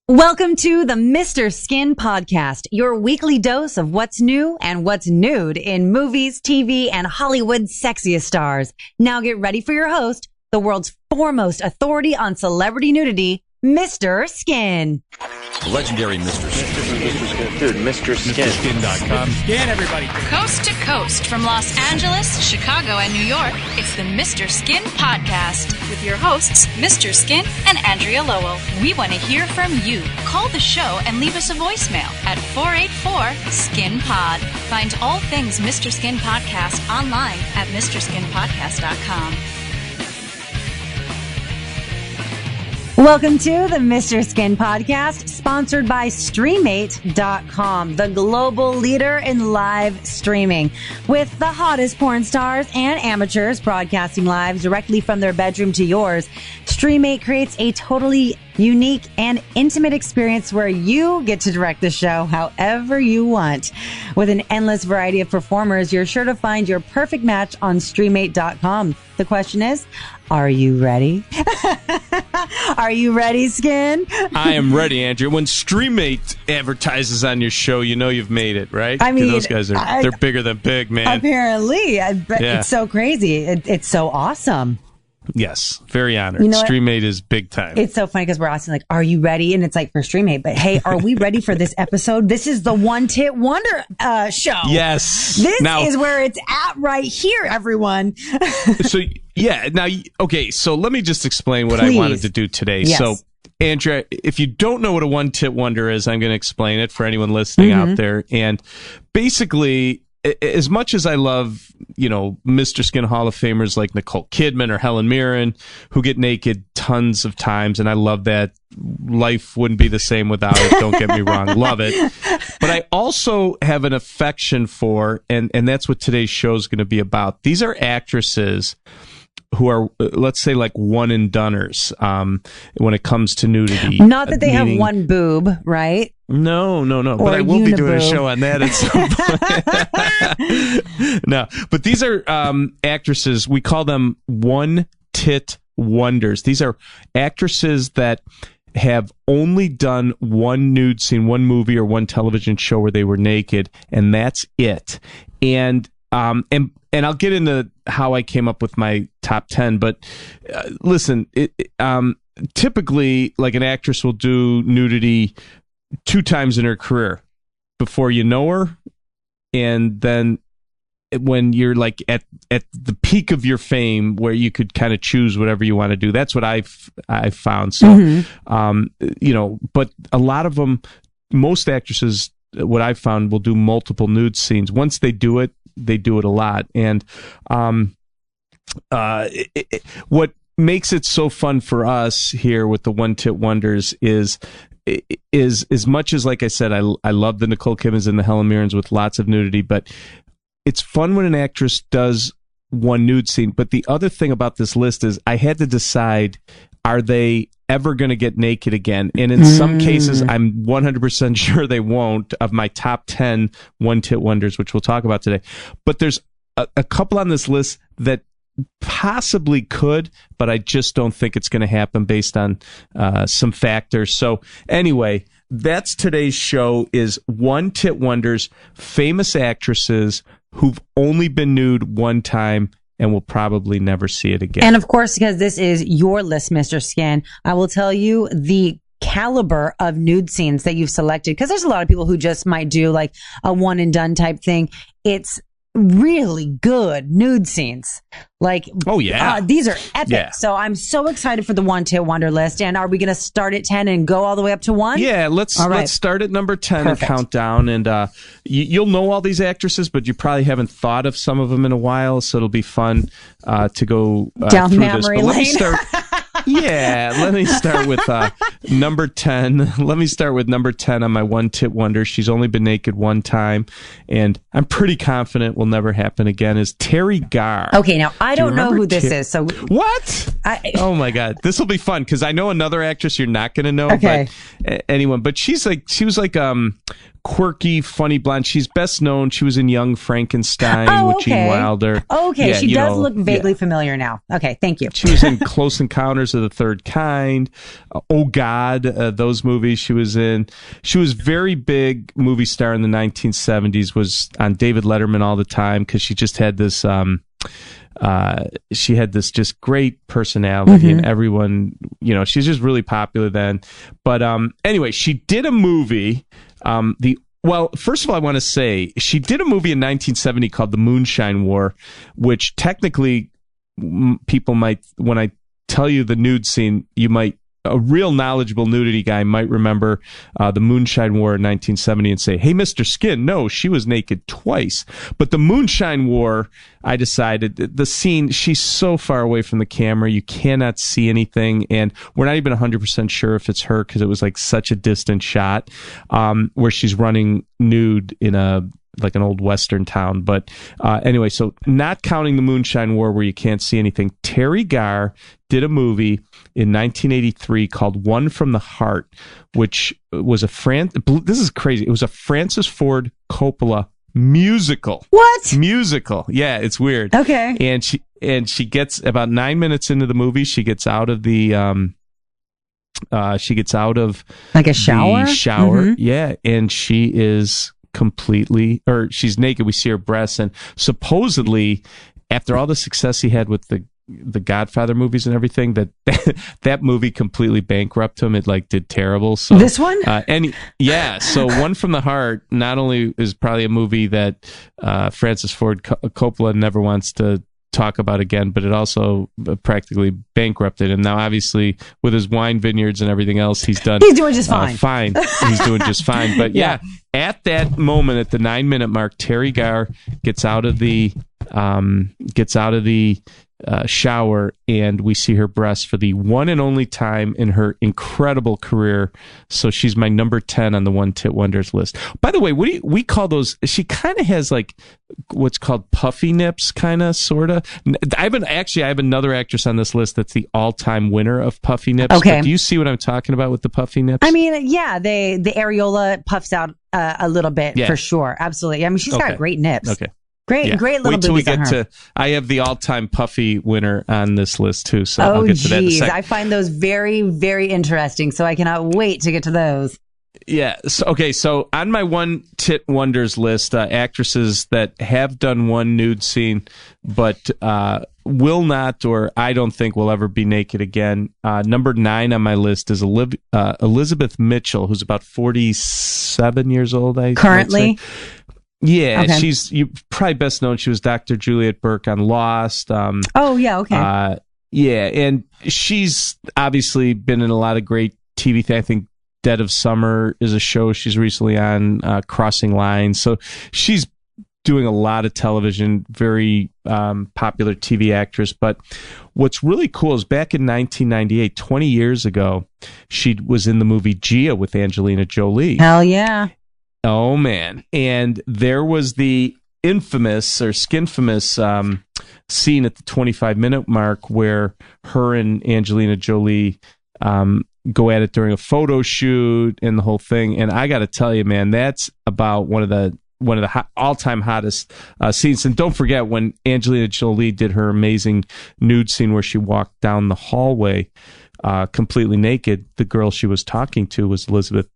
Welcome to the Mr. Skin Podcast, your weekly dose of what's new and what's nude in movies, TV, and Hollywood's sexiest stars. Now get ready for your host, the world's foremost authority on celebrity nudity, Mr. Skin. The legendary Mr. Skin. Dude, Mr. Skin. MrSkin.com. Skin, everybody. Coast to coast from Los Angeles, Chicago, and New York, it's the Mr. Skin Podcast with your hosts, Mr. Skin and Andrea Lowell. We want to hear from you. Call the show and leave us a voicemail at 484-SKIN-POD. Find all things Mr. Skin Podcast online at MrSkinPodcast.com. Welcome to the Mr. Skin Podcast, sponsored by Streamate.com, the global leader in live streaming. With the hottest porn stars and amateurs broadcasting live directly from their bedroom to yours, Streamate creates a totally unique and intimate experience where you get to direct the show however you want. With an endless variety of performers, you're sure to find your perfect match on Streamate.com. The question is, are you ready? Are you ready, Skin? I am ready, Andrew. When Streamate advertises on your show, you know you've made it, right? I mean, those guys they're bigger than big, man. Apparently. It's so crazy. It's so awesome. Yes, very honored. You know Streamate is big time. It's so funny because we're asking, like, are you ready? And it's like for Streamate. But hey, are we ready for this episode? This is the One Tit Wonder show. Yes. This is where it's at right here, everyone. So, yeah. Now, okay, so let me just explain what I wanted to do today. Yes. So, Andrea, if you don't know what a One Tit Wonder is, I'm going to explain it for anyone listening out there. And basically, as much as I love, Mr. Skin Hall of Famers like Nicole Kidman or Helen Mirren, who get naked tons of times, and I love that. Life wouldn't be the same without it. Don't get me wrong. Love it. But I also have an affection for, and that's what today's show is going to be about. These are actresses who are, let's say, like one and doners when it comes to nudity. Not that they have one boob, right? No. But I will be doing a show on that at some point. No, but these are actresses. We call them one tit wonders. These are actresses that have only done one nude scene, one movie or one television show where they were naked, and that's it. And I'll get into how I came up with my top 10, but listen, typically, like, an actress will do nudity 2 times in her career before you know her, and then when you're like at the peak of your fame where you could kind of choose whatever you want to do. That's what I've found. So, but a lot of them, most actresses, what I've found, will do multiple nude scenes. Once they do it a lot. And what makes it so fun for us here with the One Tit Wonders is as much as, like I said, I love the Nicole Kidmans and the Helen Mirrens with lots of nudity, but it's fun when an actress does one nude scene. But the other thing about this list is I had to decide, are they ever going to get naked again? And in some cases, I'm 100% sure they won't, of my top 10 One Tit Wonders, which we'll talk about today. But there's a couple on this list that possibly could, but I just don't think it's going to happen based on some factors. So anyway, that's today's show, is One Tit Wonders, famous actresses who've only been nude one time and will probably never see it again. And of course, because this is your list, Mr. Skin, I will tell you the caliber of nude scenes that you've selected, because there's a lot of people who just might do like a one and done type thing. It's really good nude scenes. Like, oh yeah, these are epic. Yeah. So I'm so excited for the One Tit Wonder list. And are we going to start at 10 and go all the way up to 1? Yeah, let's start at number 10. Perfect. And count down. And you'll know all these actresses, but you probably haven't thought of some of them in a while. So it'll be fun to go down through memory this. But lane. let me start. Yeah, let me start with number 10. Let me start with number 10 on my One Tit Wonder. She's only been naked one time, and I'm pretty confident will never happen again, is Terry Garr. Okay, now I don't know who this is. So what? Oh my God, this will be fun because I know another actress you're not going to know. Okay. But anyone. But she was like quirky, funny blonde. She's best known. She was in Young Frankenstein with Gene Wilder. Okay, she does look vaguely familiar now. Okay, thank you. She was in Close Encounters of the Third Kind. Oh God, those movies she was in. She was very big movie star in the 1970s. Was on David Letterman all the time because she just had this. She had this just great personality, and everyone, she's just really popular then. But anyway, she did a movie. Well, first of all, I want to say she did a movie in 1970 called The Moonshine War, which technically people might, when I tell you the nude scene, a real knowledgeable nudity guy might remember the Moonshine War in 1970 and say, hey, Mr. Skin, no, she was naked twice. But the Moonshine War, I decided, the scene, she's so far away from the camera, you cannot see anything, and we're not even 100% sure if it's her because it was like such a distant shot where she's running nude in like an old Western town. But anyway, so not counting the Moonshine War where you can't see anything, Terry Garr did a movie in 1983 called One from the Heart, which was this is crazy. It was a Francis Ford Coppola musical. What? Musical. Yeah, it's weird. Okay. And she gets about 9 minutes into the movie, she gets out of the like a shower? The shower. Yeah, and she is she's naked. We see her breasts, and supposedly after all the success he had with the Godfather movies and everything, that movie completely bankrupted him. It did terrible. So this one, so One from the Heart not only is probably a movie that Francis Ford Coppola never wants to talk about again, but it also practically bankrupted him. Now, obviously, with his wine vineyards and everything else, he's doing just fine. He's doing just fine. But yeah, at that moment, at the 9 minute mark, Terry Garr gets out of the shower, and we see her breasts for the one and only time in her incredible career. So she's my number 10 on the One Tit Wonders list. By the way, we call those? She kind of has like what's called puffy nips, kind of, sort of. I have another actress on this list that's the all-time winner of puffy nips. Okay, but do you see what I'm talking about with the puffy nips? I mean, yeah, the areola puffs out a little bit for sure. Absolutely. I mean, she's got great nips. Okay. Great little Wait till we boobies get to. I have the all-time puffy winner on this list too, so I'll get to that in a second. I find those very, very interesting, so I cannot wait to get to those. Yeah. So on my One Tit Wonders list, actresses that have done one nude scene, but will not, or I don't think will ever be naked again. Number 9 on my list is Elizabeth Mitchell, who's about 47 years old. Currently. Yeah, she's probably best known. She was Dr. Juliet Burke on Lost. Okay. And she's obviously been in a lot of great TV things. I think Dead of Summer is a show she's recently on, Crossing Lines. So she's doing a lot of television, very popular TV actress. But what's really cool is back in 1998, 20 years ago, she was in the movie Gia with Angelina Jolie. Hell yeah. Oh, man. And there was the infamous or skinfamous scene at the 25-minute mark where her and Angelina Jolie go at it during a photo shoot and the whole thing. And I got to tell you, man, that's about one of the all-time hottest scenes. And don't forget when Angelina Jolie did her amazing nude scene where she walked down the hallway completely naked. The girl she was talking to was Elizabeth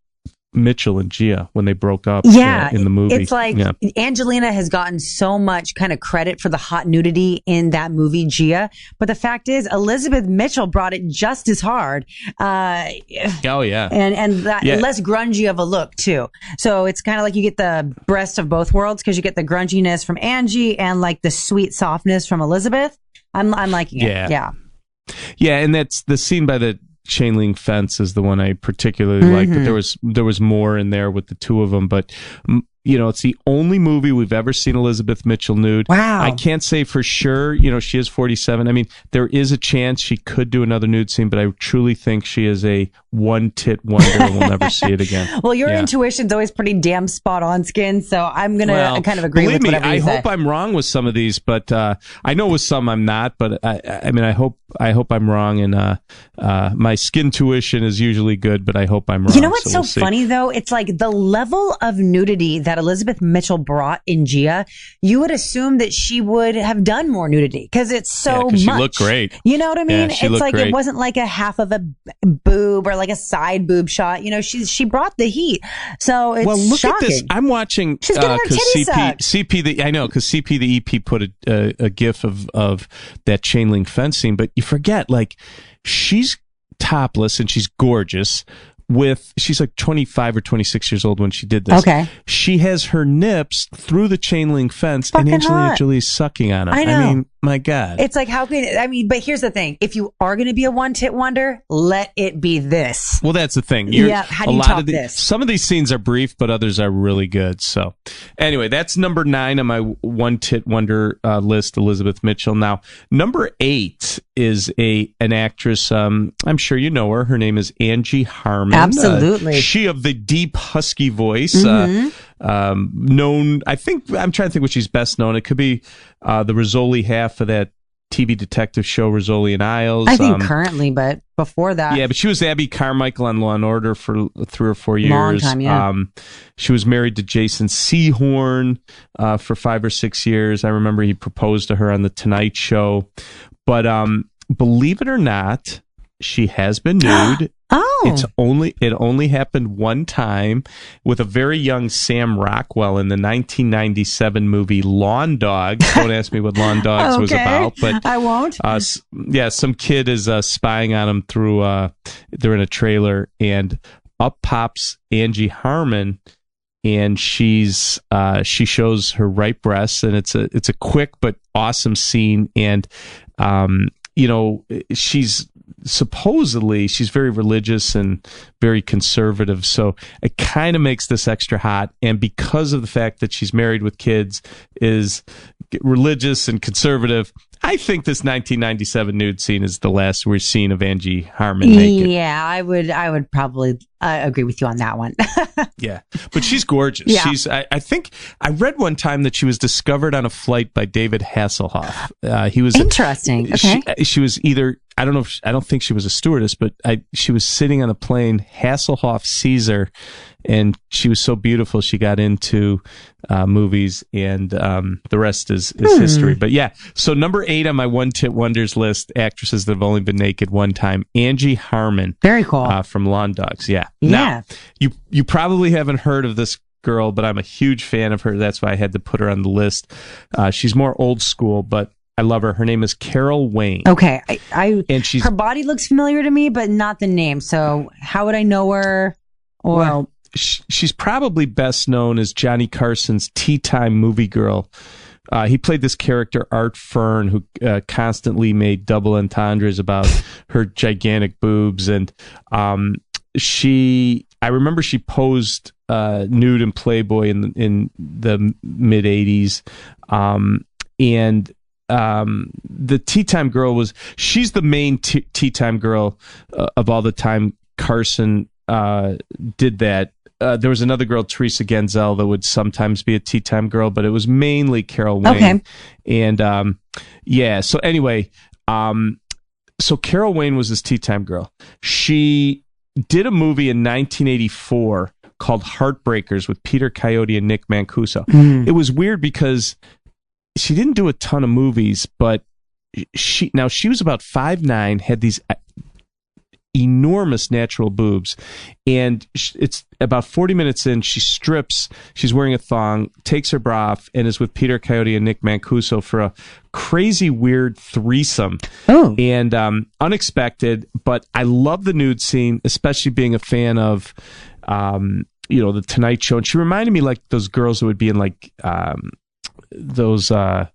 Mitchell and Gia when they broke up in the movie. It's like Angelina has gotten so much kind of credit for the hot nudity in that movie Gia, but the fact is Elizabeth Mitchell brought it just as hard. And less grungy of a look too. So it's kind of like you get the best of both worlds because you get the grunginess from Angie and like the sweet softness from Elizabeth. I'm liking it. Yeah, and that's the scene by the chain link fence is the one I particularly like, but there was more in there with the two of them. But it's the only movie we've ever seen Elizabeth Mitchell nude. Wow. I can't say for sure, she is 47. I mean, there is a chance she could do another nude scene, but I truly think she is a one-tit wonder and we'll never see it again. Well, your intuition's always pretty damn spot on, Skin, so I'm going to kind of agree with whatever you say. I hope I'm wrong with some of these, but I know with some I'm not, but I hope I'm wrong, and my skin tuition is usually good, but I hope I'm wrong. You know what's so funny, though? It's like the level of nudity that Elizabeth Mitchell brought in Gia, you would assume that she would have done more nudity because it's so much. She looked great. You know what I mean? Yeah, it's like great. It wasn't like a half of a boob or like a side boob shot. She brought the heat. So it's look shocking. at this. I'm watching She's getting her titty sucked. because CP the EP put a gif of that chain link fence scene, but you forget, like, she's topless and she's gorgeous. She's like 25 or 26 years old when she did this. Okay. She has her nips through the chain link fence, Fucking and Angelina hot. Jolie's sucking on them. I know. I mean, my God. It's like, but here's the thing. If you are going to be a one-tit wonder, let it be this. Well, that's the thing. How do you top this? Some of these scenes are brief, but others are really good. So anyway, that's number 9 on my one-tit wonder list, Elizabeth Mitchell. Now, number 8 is an actress. I'm sure you know her. Her name is Angie Harmon. Absolutely. She of the deep, husky voice. Mm-hmm. Known, I'm trying to think what she's best known. It could be the Rizzoli half of that TV detective show, Rizzoli and Isles. I think currently, but before that. Yeah, but she was Abby Carmichael on Law & Order for 3 or 4 years. Long time, yeah. She was married to Jason Sehorn for 5 or 6 years. I remember he proposed to her on The Tonight Show. But believe it or not, she has been nude. Oh. It only happened one time with a very young Sam Rockwell in the 1997 movie Lawn Dogs. Don't ask me what Lawn Dogs was about, but I won't. Some kid is spying on him through. They're in a trailer, and up pops Angie Harmon, and she shows her right breasts, and it's a quick but awesome scene, and she's very religious and very conservative, so it kind of makes this extra hot. And because of the fact that she's married with kids, is religious and conservative, I think this 1997 nude scene is the last we're seeing of Angie Harmon naked. Yeah, I would probably agree with you on that one. Yeah, but she's gorgeous. Yeah. I think I read one time that she was discovered on a flight by David Hasselhoff. He was interesting. Okay, she was either, I don't think she was a stewardess, but she was sitting on a plane. Hasselhoff sees her, and she was so beautiful she got into movies, and the rest is history. But yeah, so number 8 on my one-tit wonders list, actresses that have only been naked one time, Angie Harmon. Very cool. From Lawn Dogs. Yeah. Yeah. Now, you probably haven't heard of this girl, but I'm a huge fan of her. That's why I had to put her on the list. She's more old school, but I love her. Her name is Carol Wayne. Okay. And her body looks familiar to me, but not the name. So how would I know her? Well, she's probably best known as Johnny Carson's Tea Time movie girl. He played this character, Art Fern, who constantly made double entendres about her gigantic boobs. And I remember she posed nude in Playboy in the mid 80s. And the Tea Time girl she's the main Tea Time girl of all the time Carson did that. There was another girl, Teresa Genzel, that would sometimes be a Tea Time girl, but it was mainly Carol Wayne. Okay. And so anyway, so Carol Wayne was this Tea Time girl. She did a movie in 1984 called Heartbreakers with Peter Coyote and Nick Mancuso. It was weird because she didn't do a ton of movies, but she was about 5'9", had these enormous natural boobs, and it's about 40 minutes in, she strips, she's wearing a thong, takes her bra off, and is with Peter Coyote and Nick Mancuso for a crazy weird threesome. And unexpected, but I love the nude scene, especially being a fan of the Tonight Show. And she reminded me like those girls who would be in like those what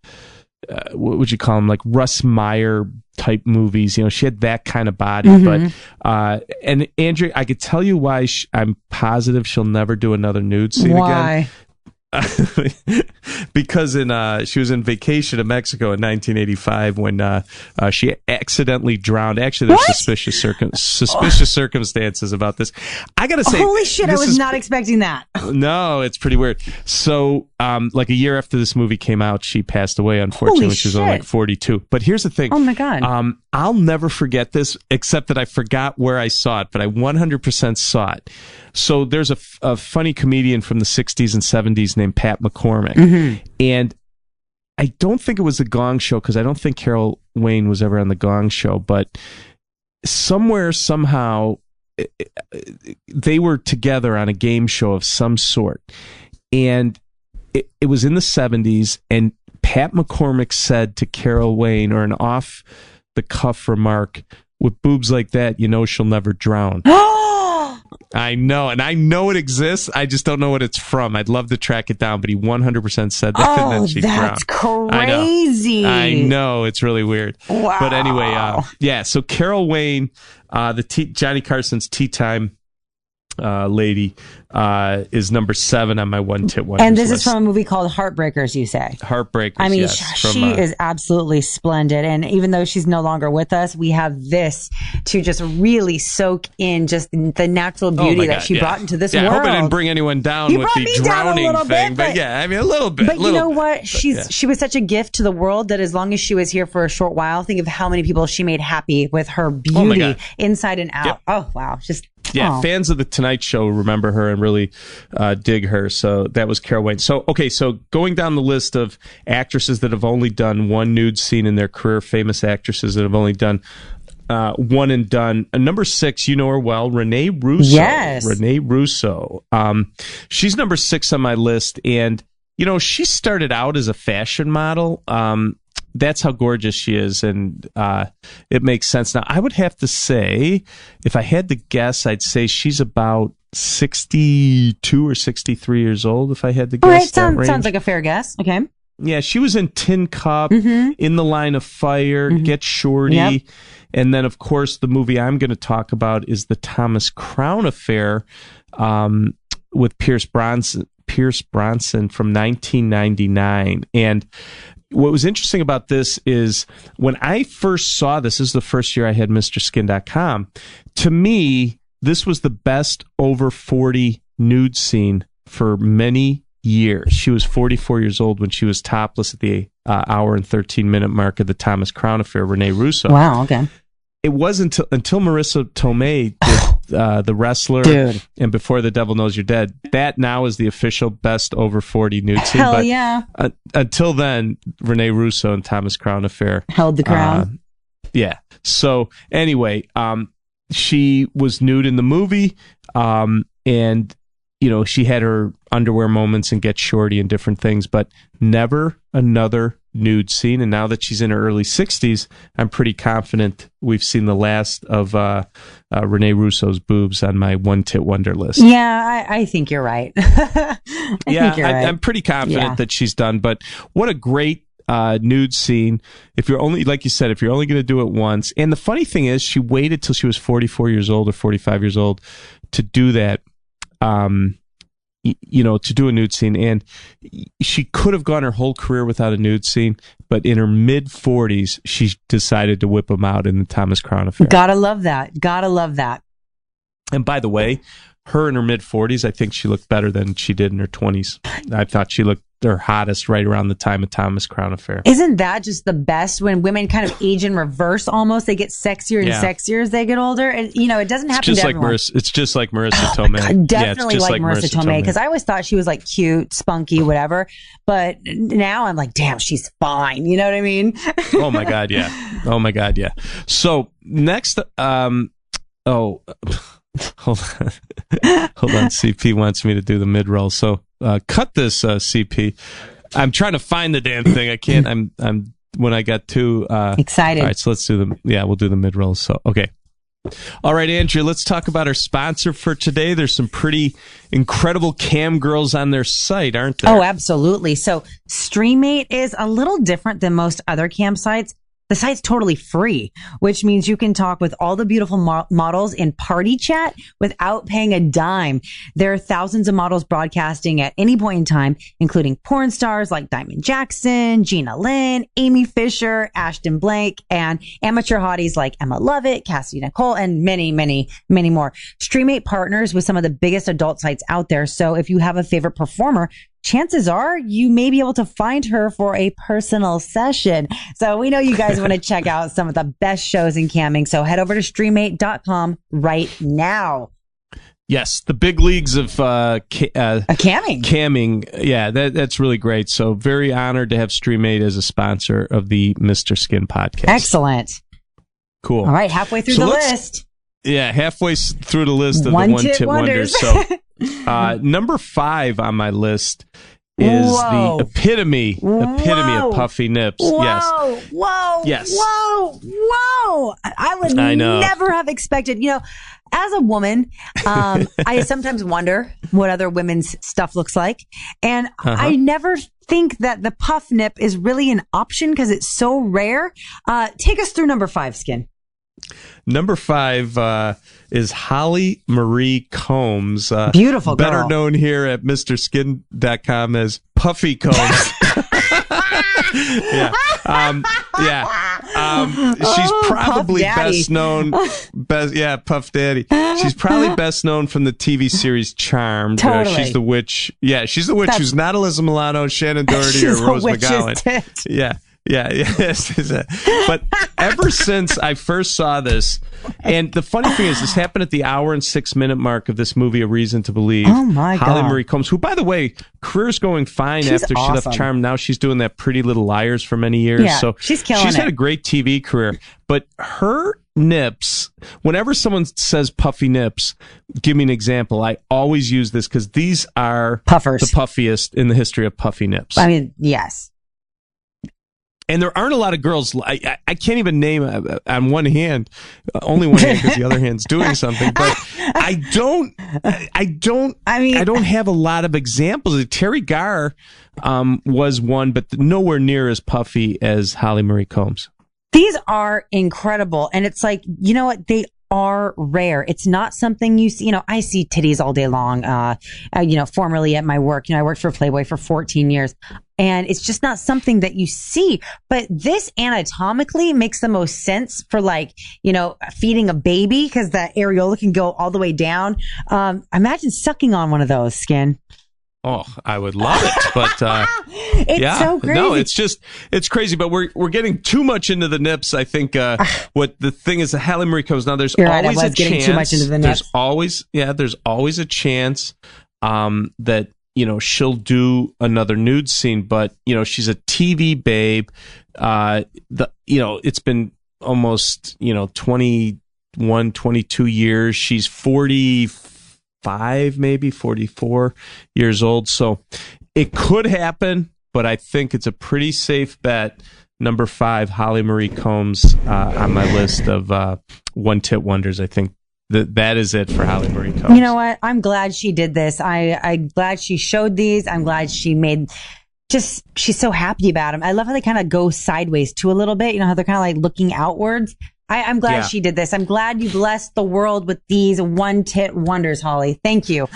would you call them, like Russ Meyer type movies. She had that kind of body. But and Andrea, I could tell you why I'm positive she'll never do another nude scene again. because she was in Vacation to Mexico in 1985 when she accidentally drowned. Actually, there's suspicious circumstances about this. I gotta say, holy shit! I was not expecting that. No, it's pretty weird. So, like a year after this movie came out, she passed away. Unfortunately, when she was only like 42. But here's the thing. Oh my god. I'll never forget this, except that I forgot where I saw it, but I 100% saw it. So there's a funny comedian from the 60s and 70s named Pat McCormick. Mm-hmm. And I don't think it was the Gong Show, because I don't think Carol Wayne was ever on the Gong Show, but somewhere, somehow, they were together on a game show of some sort. And it was in the 70s, and Pat McCormick said to Carol Wayne, or an off-the-cuff remark, with boobs like that, you know she'll never drown. I know, and I know it exists. I just don't know what it's from. I'd love to track it down, but he 100% said that, and then she that's drowned. Crazy. I know, it's really weird. Wow. But anyway, yeah, so Carol Wayne, Johnny Carson's Tea Time lady, is number 7 on my one tit wonders And this list. is from a movie called Heartbreakers, you say? Heartbreakers, I mean, yes, she is absolutely splendid. And even though she's no longer with us, we have this to just really soak in just the natural beauty that she brought into this world. I hope I didn't bring anyone down with the drowning thing. But yeah, I mean, a little bit. But you know what? She was such a gift to the world that as long as she was here for a short while, think of how many people she made happy with her beauty inside and out. Yep. Oh, wow. Fans of The Tonight Show remember her and really dig her. So that was Carol Wayne. So, okay, so going down the list of actresses that have only done one nude scene in their career, famous actresses that have only done one and done. Number 6, you know her well, Renee Russo. Yes. Renee Russo. She's number 6 on my list. And, you know, she started out as a fashion model. That's how gorgeous she is, and it makes sense. Now, I would have to say, if I had to guess, I'd say she's about 62 or 63 years old, if I had to guess. All right, sounds like a fair guess. Okay. Yeah, she was in Tin Cup, In the Line of Fire, Get Shorty, and then, of course, the movie I'm going to talk about is the Thomas Crown Affair with Pierce Bronson from 1999. And what was interesting about this is when I first saw this is the first year I had MrSkin.com. To me, this was the best over 40 nude scene for many years. She was 44 years old when she was topless at the hour and 13-minute mark of the Thomas Crown Affair, Renee Russo. Wow, okay. It wasn't until Marissa Tomei did The Wrestler and Before the Devil Knows You're Dead. That now is the official best over 40 nude scene. Hell yeah. Until then, Renee Russo and Thomas Crown Affair held the crown. Yeah. So anyway, she was nude in the movie, and you know, she had her underwear moments and Get Shorty and different things, but never another nude scene. And now that she's in her early 60s, I'm pretty confident we've seen the last of Renee Russo's boobs on my one tit wonder list. Yeah, I think you're right. I'm pretty confident that she's done. But what a great nude scene. If you're only, like you said, if you're only going to do it once. And the funny thing is, she waited till she was 44 years old or 45 years old to do that. You know, to do a nude scene, and she could have gone her whole career without a nude scene, but in her mid 40s, she decided to whip them out in the Thomas Crown Affair. Gotta love that. And by the way, her in her mid 40s, I think she looked better than she did in her 20s. I thought she looked her hottest right around the time of Thomas Crown Affair. Isn't that just the best when women kind of age in reverse almost? They get sexier and sexier as they get older. And, you know, it doesn't happen to everyone. It's just like Marissa Tomei. God, definitely like Marissa Tomei, because I always thought she was like cute, spunky, whatever. But now I'm like, damn, she's fine. You know what I mean? Oh my God, yeah. So next, hold on. CP wants me to do the mid-roll. So cut this, CP. I'm trying to find the damn thing. I can't. I'm when I got too excited. All right, so let's do we'll do the mid-roll. So, okay. All right, Andrea, let's talk about our sponsor for today. There's some pretty incredible cam girls on their site, aren't there? Oh, absolutely. So StreamMate is a little different than most other campsites. The site's totally free, which means you can talk with all the beautiful models in party chat without paying a dime. There are thousands of models broadcasting at any point in time, including porn stars like Diamond Jackson, Gina Lynn, Amy Fisher, Ashton Blank, and amateur hotties like Emma Lovett, Cassie Nicole, and many, many, many more. Streammate partners with some of the biggest adult sites out there. So if you have a favorite performer, chances are you may be able to find her for a personal session. So we know you guys want to check out some of the best shows in camming. So head over to streammate.com right now. Yes, the big leagues of camming. Camming, yeah, that's really great. So very honored to have Streammate as a sponsor of the Mr. Skin podcast. Excellent. Cool. All right, halfway through the list. Yeah, halfway through the list of the one-tit wonders. So number 5 on my list is the epitome of puffy nips. Whoa, yes. Whoa. Yes. Whoa. I would never have expected, as a woman, I sometimes wonder what other women's stuff looks like. And I never think that the puff nip is really an option because it's so rare. Take us through number 5, Skin. Number 5 is Holly Marie Combs. Beautiful girl. Better known here at MrSkin.com as Puffy Combs. She's probably best known, Puff Daddy. She's probably best known from the TV series Charmed. Totally. She's the witch. Yeah, she's the witch who's not Alyssa Milano, Shannon Doherty, or Rose McGowan. But ever since I first saw this, and the funny thing is, this happened at the hour and 6-minute mark of this movie, A Reason to Believe. Oh my God. Holly Marie Combs, who, by the way, career's going fine after she left Charmed. Now she's doing that Pretty Little Liars for many years. Yeah, so she's killing had a great TV career. But her nips, whenever someone says puffy nips, give me an example. I always use this because these are puffers, the puffiest in the history of puffy nips. I mean, yes. And there aren't a lot of girls. I can't even name on one hand, only one hand because the other hand's doing something. But I don't have a lot of examples. Terry Garr was one, but nowhere near as puffy as Holly Marie Combs. These are incredible. And it's like, you know what? They are rare. It's not something you see. I see titties all day long. Formerly at my work, I worked for Playboy for 14 years. And it's just not something that you see. But this anatomically makes the most sense for feeding a baby because the areola can go all the way down. Imagine sucking on one of those, Skin. Oh, I would love it, but it's so crazy. No, it's crazy. But we're getting too much into the nips. I think what the thing is, the Holly Marie Combs. Now, there's always a chance. Too much into the nips. There's always a chance that she'll do another nude scene. But she's a TV babe. It's been almost 21, 22 years. She's 45, maybe 44 years old. So it could happen, but I think it's a pretty safe bet. Number 5, Holly Marie Combs on my list of one-tit wonders. I think that is it for Holly Marie Combs. You know what? I'm glad she did this. I'm glad she showed these. I'm glad she made she's so happy about them. I love how they kind of go sideways too a little bit. How they're kind of like looking outwards. I'm glad she did this. I'm glad you blessed the world with these one-tit wonders, Holly. Thank you.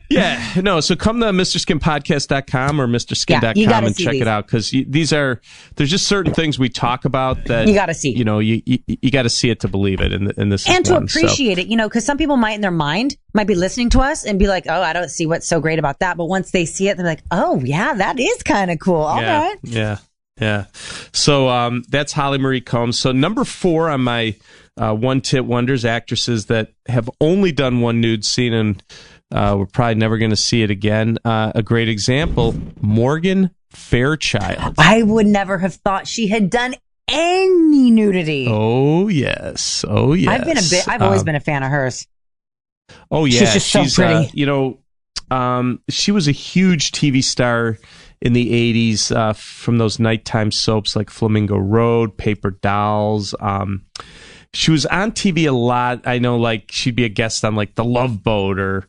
So come to MrSkinPodcast.com or MrSkin.com and check it out, because there's just certain things we talk about that you got to see. You got to see it to believe it, and this and is to one, appreciate it. Because some people might in their mind might be listening to us and be like, "Oh, I don't see what's so great about that," but once they see it, they're like, "Oh, yeah, that is kind of cool." All right. Yeah. So that's Holly Marie Combs. So number 4 on my one-tit wonders, actresses that have only done one nude scene and we're probably never going to see it again. A great example, Morgan Fairchild. I would never have thought she had done any nudity. Oh yes. I've always been a fan of hers. Oh yeah, she's just so pretty. She was a huge TV star in the 80s from those nighttime soaps like Flamingo Road, Paper Dolls. She was on TV a lot. I know, she'd be a guest on The Love Boat, or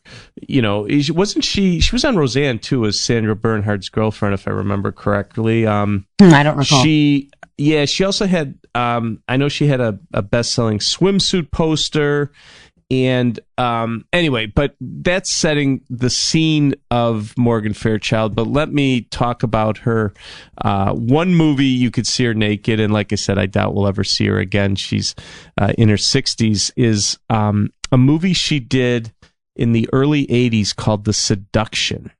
wasn't she? She was on Roseanne too as Sandra Bernhardt's girlfriend, if I remember correctly. I don't recall. Yeah, she also had, I know she had a best-selling swimsuit poster. And anyway, but that's setting the scene of Morgan Fairchild. But let me talk about her. One movie you could see her naked, and like I said, I doubt we'll ever see her again. She's in her 60s, is a movie she did in the early 80s called The Seduction.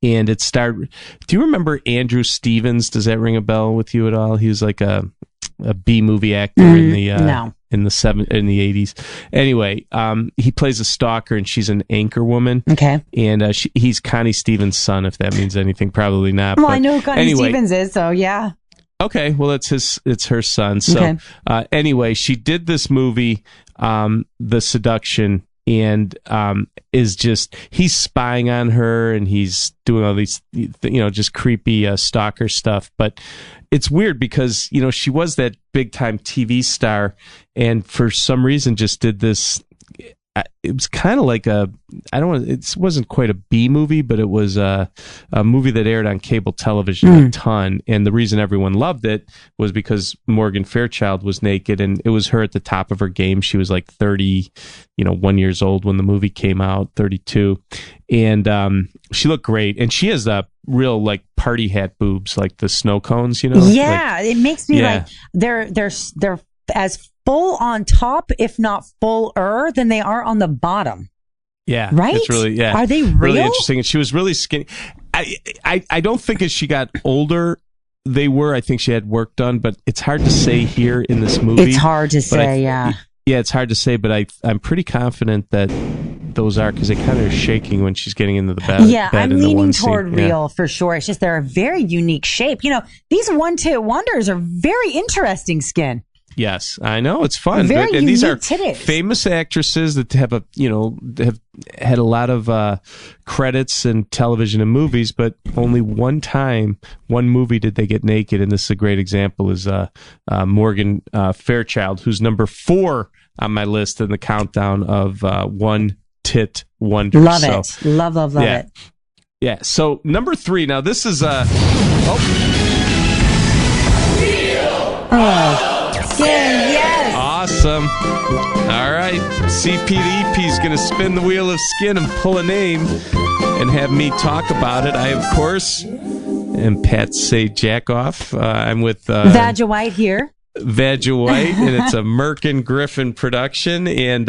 And it starred, do you remember Andrew Stevens? Does that ring a bell with you at all? He was like a B movie actor in the no. in the 80s. Anyway, he plays a stalker, and she's an anchor woman. Okay, and he's Connie Stevens' son, if that means anything. Probably not. Well, but I know who Connie Stevens is, so yeah. Okay, well, it's her son. So anyway, she did this movie, The Seduction. And he's spying on her, and he's doing all these, just creepy stalker stuff. But it's weird because, she was that big time TV star, and for some reason just did this. It was kind of like it wasn't quite a B movie, but it was a movie that aired on cable television a ton. And the reason everyone loved it was because Morgan Fairchild was naked, and it was her at the top of her game. She was like 1 years old when the movie came out, 32. And she looked great. And she has real like party hat boobs, like the snow cones, Yeah, it makes me like they're as full on top, if not fuller, than they are on the bottom. Yeah. Right? It's really, Are they real? Really interesting. And she was really skinny. I don't think as she got older, they were. I think she had work done, but it's hard to say here in this movie. It's hard to say, yeah. Yeah, it's hard to say, but I'm pretty confident that those are, because they kind of are shaking when she's getting into the bed. Yeah, I'm leaning toward real for sure. It's just they're a very unique shape. These one-tit wonders are very interesting skin. Yes, I know, it's fun. Very and these are titties. Famous actresses that have have had a lot of credits in television and movies, but only one movie did they get naked, and this is a great example. Is Morgan Fairchild, who's number 4 on my list in the countdown of one-tit wonders. Love it, love it. Yeah. So number 3. Now this is Yes. Awesome. All right. CP the EP is going to spin the wheel of skin and pull a name and have me talk about it. I, of course, am Pat Say Jack Off. I'm with Vadja White here. Vadja White, and it's a Merkin Griffin production. And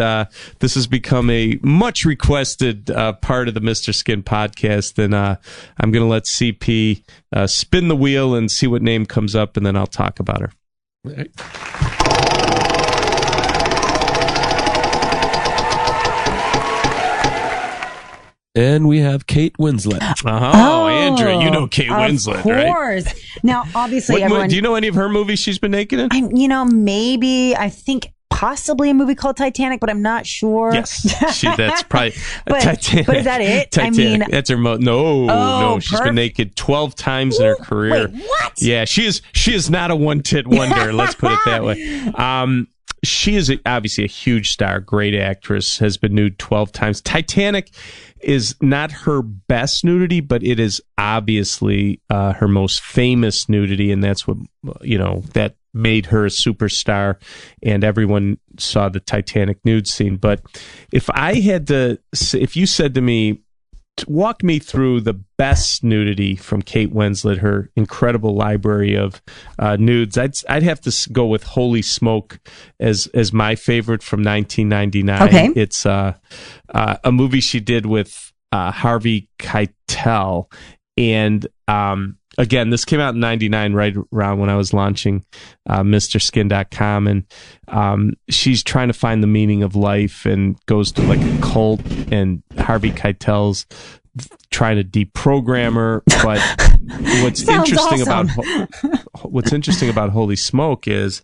this has become a much requested part of the Mr. Skin podcast. And I'm going to let CP spin the wheel and see what name comes up, and then I'll talk about her. Right. And we have Kate Winslet. Andrew, you know Kate Winslet, right? Of course. Now, obviously, everyone... Do you know any of her movies she's been naked in? Maybe, I think possibly a movie called Titanic, but I'm not sure. Yes, that's probably Titanic. But is that it? Titanic. That's her. No. She's been naked 12 times in her career. Wait, what? Yeah, she is not a one-tit wonder. Let's put it that way. She is obviously a huge star, great actress, has been nude 12 times. Titanic is not her best nudity, but it is obviously her most famous nudity, and that's what, that made her a superstar, and everyone saw the Titanic nude scene. But if you said to me, walk me through the best nudity from Kate Winslet, her incredible library of nudes, I'd have to go with Holy Smoke as my favorite from 1999. Okay. It's a movie she did with Harvey Keitel, and again, this came out in 99, right around when I was launching MrSkin.com, and she's trying to find the meaning of life and goes to like a cult, and Harvey Keitel's trying to deprogram her. But what's interesting about Holy Smoke is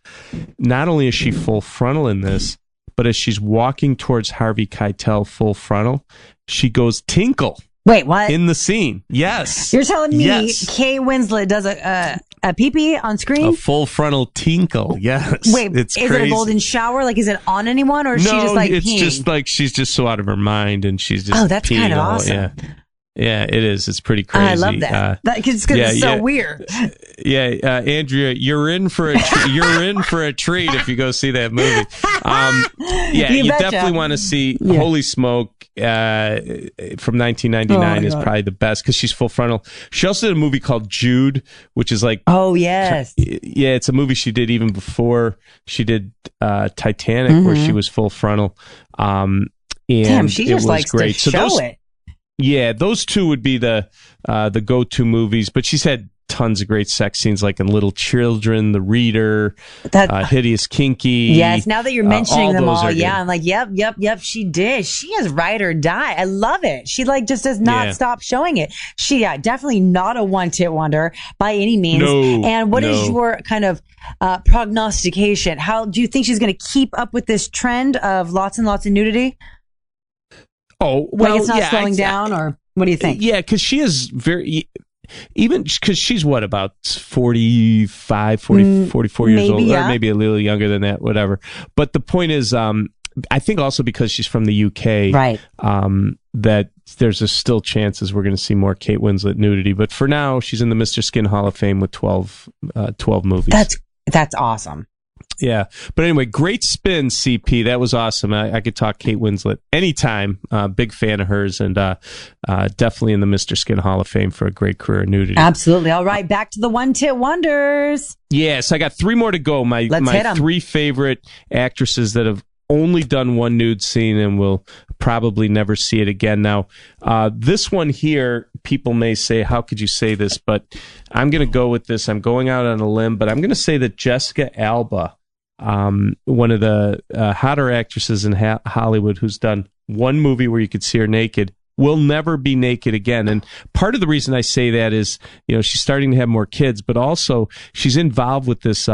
not only is she full frontal in this, but as she's walking towards Harvey Keitel full frontal, she goes tinkle. Wait, what? In the scene. Yes. You're telling me Kate Winslet does a pee-pee on screen? A full frontal tinkle, yes. Wait, is it a golden shower? Like, is it on anyone, or is she just like it's peeing? just like she's just so out of her mind, and she's just that's peeing kind of awesome. Yeah. Yeah, it is. It's pretty crazy. I love that. It's so weird. Andrea, you're in for a treat if you go see that movie. You definitely want to see Holy Smoke from 1999 is probably the best because she's full frontal. She also did a movie called Jude, which is like it's a movie she did even before she did Titanic, where she was full frontal. And damn, she just likes great. to show it. Yeah, those two would be the go-to movies, but she's had tons of great sex scenes, like in Little Children, The Reader, Hideous Kinky. Yes, now that you're mentioning them all, good. I'm like, yep, she did. She is ride or die. I love it. She just does not stop showing it. She definitely not a one-tit wonder by any means. No, and what is your kind of prognostication? How do you think she's going to keep up with this trend of lots and lots of nudity? Oh, well, it's not slowing down, or what do you think? Yeah, because she is even because she's about 45, 44 years old, or maybe a little younger than that, whatever. But the point is, I think also because she's from the UK, right? That there's still chances we're going to see more Kate Winslet nudity. But for now, she's in the Mr. Skin Hall of Fame with 12 movies. That's awesome. Yeah. But anyway, great spin, CP. That was awesome. I could talk Kate Winslet anytime. Big fan of hers, and definitely in the Mr. Skin Hall of Fame for a great career in nudity. Absolutely. All right. Back to the one-tit wonders. Yes. I got 3 more to go. My 3 favorite actresses that have only done one nude scene and will probably never see it again. Now, this one here, people may say, how could you say this? But I'm going to go with this. I'm going out on a limb, but I'm going to say that Jessica Alba, one of the hotter actresses in Hollywood who's done one movie where you could see her naked, will never be naked again. And part of the reason I say that is, she's starting to have more kids, but also she's involved with this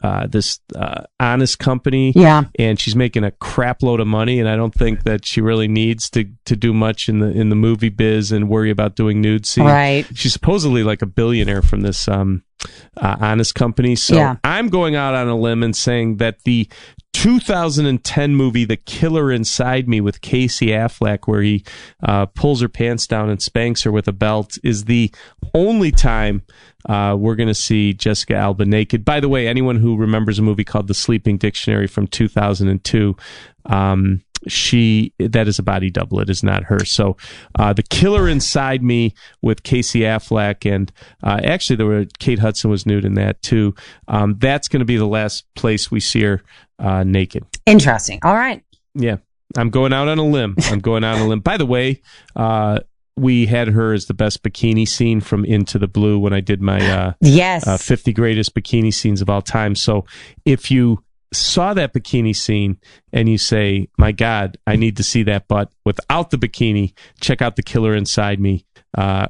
honest company, and she's making a crap load of money, and I don't think that she really needs to do much in the movie biz and worry about doing nude scenes. Right. She's supposedly like a billionaire from this honest company. So I'm going out on a limb and saying that the 2010 movie The Killer Inside Me with Casey Affleck, where he pulls her pants down and spanks her with a belt, is the only time we're going to see Jessica Alba naked. By the way, anyone who remembers a movie called The Sleeping Dictionary from 2002, that is a body double. It is not her. So The Killer Inside Me with Casey Affleck, and actually Kate Hudson was nude in that too. That's going to be the last place we see her naked. Interesting. All right. Yeah. I'm going out on a limb. By the way, we had her as the best bikini scene from Into the Blue when I did my 50 greatest bikini scenes of all time. So if you saw that bikini scene and you say, my God, I need to see that butt without the bikini, check out The Killer Inside Me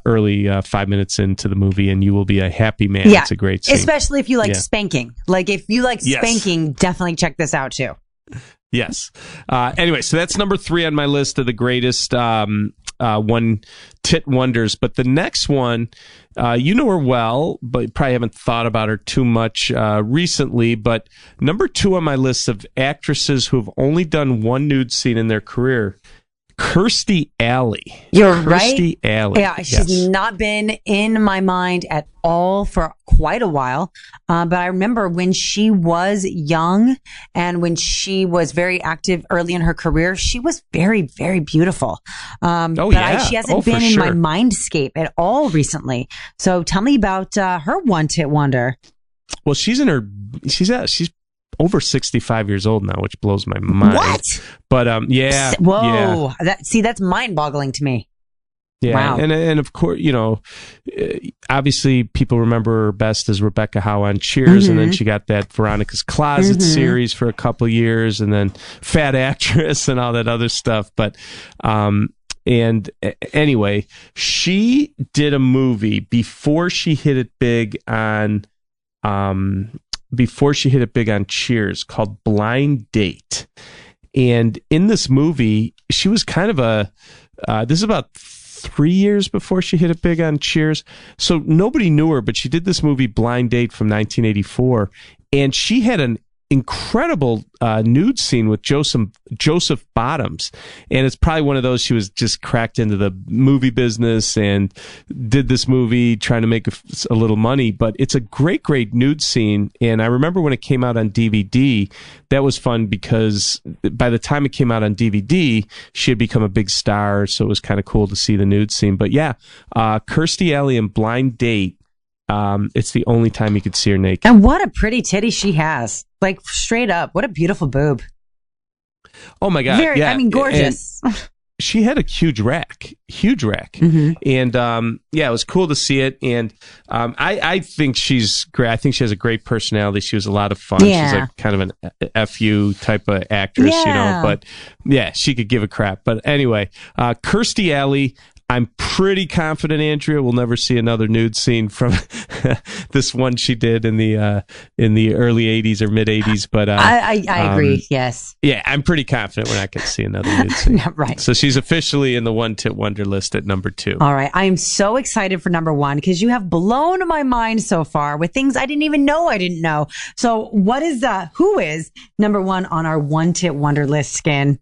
early 5 minutes into the movie, and you will be a happy man. It's a great scene. Especially if you like spanking. Like if you like spanking, definitely check this out too. Yes. Anyway, so that's number 3 on my list of the greatest one tit wonders. But the next one, you know her well, but you probably haven't thought about her too much recently. But number 2 on my list of actresses who have only done one nude scene in their career, Kirstie Alley. Kirstie Alley. Yeah, she's not been in my mind at all for quite a while. But I remember when she was young and when she was very active early in her career, she was very, very beautiful. She hasn't been in my mindscape at all recently. So tell me about her one-tit wonder. Well, she's over 65 years old now, which blows my mind. What? But whoa. Yeah. That's mind-boggling to me. Yeah, wow. And of course, obviously people remember her best as Rebecca Howe on Cheers, and then she got that Veronica's Closet series for a couple of years, and then Fat Actress and all that other stuff. But anyway, she did a movie before she hit it big on Cheers called Blind Date. And in this movie, she was kind of this is about 3 years before she hit it big on Cheers. So nobody knew her, but she did this movie Blind Date from 1984. And she had an incredible nude scene with Joseph Bottoms, and it's probably one of those, she was just cracked into the movie business and did this movie trying to make a little money, but it's a great nude scene. And I remember when it came out on DVD, that was fun because by the time it came out on DVD, she had become a big star, so it was kind of cool to see the nude scene. But yeah, Kirstie Alley in Blind Date, it's the only time you could see her naked. And what a pretty titty she has. Like, straight up, what a beautiful boob. Oh my God. Very, yeah. I mean, gorgeous. And she had a huge rack. Mm-hmm. And yeah, it was cool to see it. And I think she's great. I think she has a great personality. She was a lot of fun. Yeah. She's like kind of an FU type of actress, you know, but yeah, she could give a crap. But anyway, Kirstie Alley, I'm pretty confident, Andrea, we'll never see another nude scene from this one she did in the early 80s or mid 80s. But I agree. Yes. Yeah, I'm pretty confident we're not going to see another nude scene. Right. So she's officially in the one tit wonder list at number 2. All right. I am so excited for number 1 because you have blown my mind so far with things I didn't even know I didn't know. So who is number 1 on our one tit wonder list, Skin?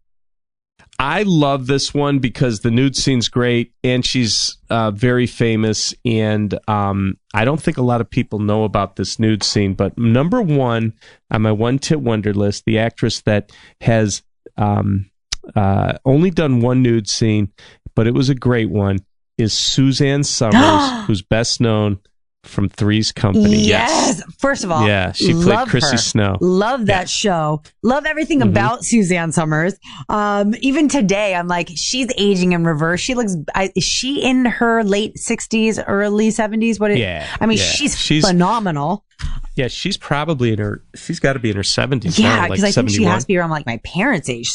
I love this one because the nude scene's great and she's very famous, and I don't think a lot of people know about this nude scene, but number 1 on my one tit wonder list, the actress that has only done one nude scene, but it was a great one, is Suzanne Summers, who's best known from Three's Company. Yes. First of all, yeah, she played Chrissy Snow. Love that show. Love everything about Suzanne Summers. Even today, I'm like, she's aging in reverse. She looks. Is she in her late 60s, early 70s? She's phenomenal. Yeah, she's probably she's got to be in her 70s. Yeah, because I think she has to be around like my parents' age.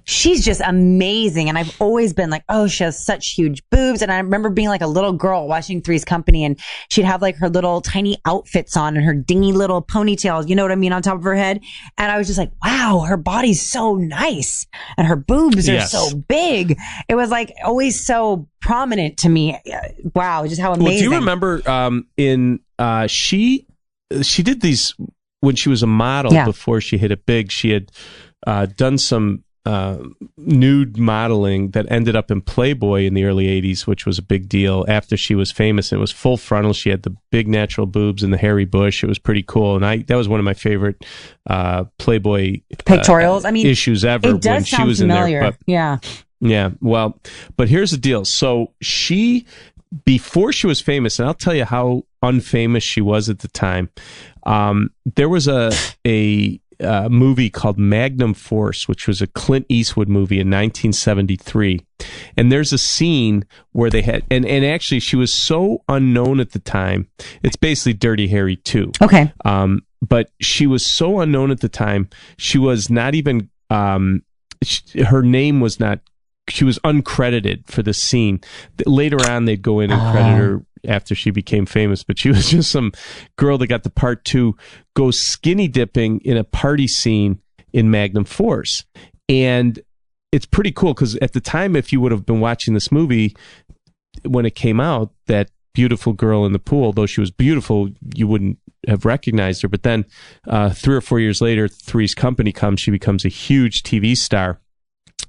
She's just amazing. And I've always been like, oh, she has such huge boobs. And I remember being like a little girl watching Three's Company, and she'd have like her little tiny outfits on and her dingy little ponytails, you know what I mean, on top of her head. And I was just like, wow, her body's so nice. And her boobs are so big. It was like always so prominent to me. Wow, just how amazing. Well, do you remember she did these when she was a model before she hit it big. She had done some nude modeling that ended up in Playboy in the early 80s, which was a big deal after she was famous. It was full frontal. She had the big natural boobs and the hairy bush. It was pretty cool. And that was one of my favorite Playboy pictorials. Issues ever it does when she was familiar. in there. But, yeah. Well, but here's the deal. So before she was famous, and I'll tell you how unfamous she was at the time, there was a movie called Magnum Force, which was a Clint Eastwood movie in 1973. And there's a scene where they had, and actually she was so unknown at the time. It's basically Dirty Harry 2. Okay. But she was so unknown at the time. She was not even, her name was not, she was uncredited for the scene. Later on, they'd go in and credit her after she became famous, but she was just some girl that got the part to go skinny dipping in a party scene in Magnum Force. And it's pretty cool because at the time, if you would have been watching this movie when it came out, that beautiful girl in the pool, though she was beautiful, you wouldn't have recognized her. But then 3 or 4 years later, Three's Company comes, she becomes a huge TV star.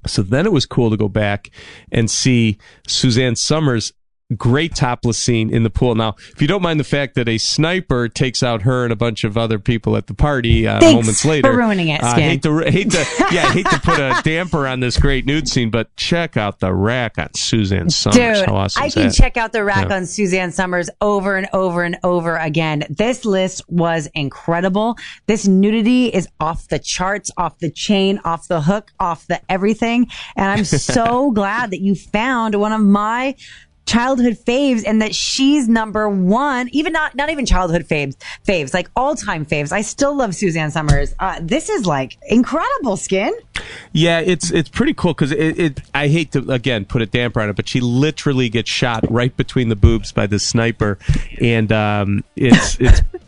So then it was cool to go back and see Suzanne Summers' great topless scene in the pool. Now, if you don't mind the fact that a sniper takes out her and a bunch of other people at the party moments later. Thanks for ruining it, Skin. hate to put a damper on this great nude scene, but check out the rack on Suzanne Summers. Dude, how awesome I is can that? check out the rack on Suzanne Summers over and over and over again. This list was incredible. This nudity is off the charts, off the chain, off the hook, off the everything. And I'm so glad that you found one of my childhood faves, and that she's number 1, even not even childhood faves, like all-time faves. I still love Suzanne Summers. This is like incredible, Skin. Yeah, it's pretty cool because I hate to again put a damper on it, but she literally gets shot right between the boobs by the sniper, and it's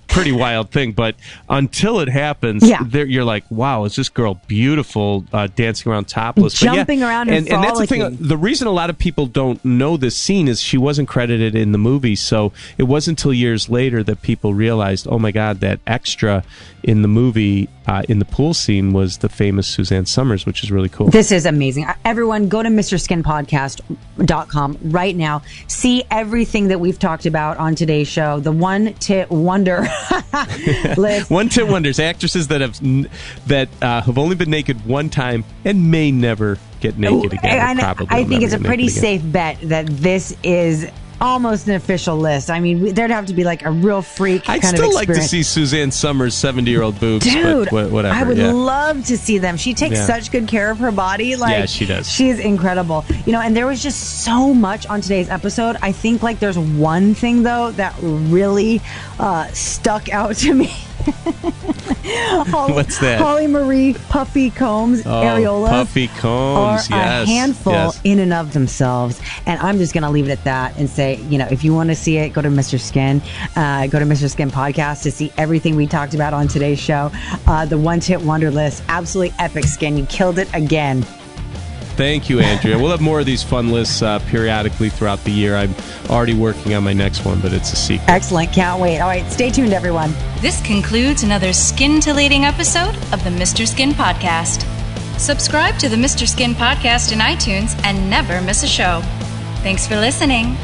pretty wild thing. But until it happens, you're like, wow, is this girl beautiful, dancing around topless, jumping around and that's the thing. The reason a lot of people don't know this scene is she wasn't credited in the movie, so it wasn't until years later that people realized, oh my God, that extra in the movie in the pool scene was the famous Suzanne Summers, which is really cool. This is amazing. Everyone, go to MrSkinPodcast.com right now. See everything that we've talked about on today's show. The one tit wonder list. One tit wonders, actresses that have only been naked one time and may never get naked again. I think it's a pretty safe bet that this is almost an official list. I mean, there'd have to be like a real freak kind of experience. I'd still like to see Suzanne Summers' 70-year-old boobs. Dude, but whatever. I would love to see them. She takes such good care of her body. Yeah, she does. She's incredible. And there was just so much on today's episode. I think like there's one thing, though, that really stuck out to me. What's that? Holly Marie Puffy Combs areolas Puffy Combs, are a handful in and of themselves. And I'm just going to leave it at that and say, if you want to see it, go to Mr. Skin. Go to Mr. Skin Podcast to see everything we talked about on today's show. The One Tit Wonder List. Absolutely epic, Skin. You killed it again. Thank you, Andrea. We'll have more of these fun lists periodically throughout the year. I'm already working on my next one, but it's a secret. Excellent. Can't wait. All right. Stay tuned, everyone. This concludes another scintillating episode of the Mr. Skin Podcast. Subscribe to the Mr. Skin Podcast in iTunes and never miss a show. Thanks for listening.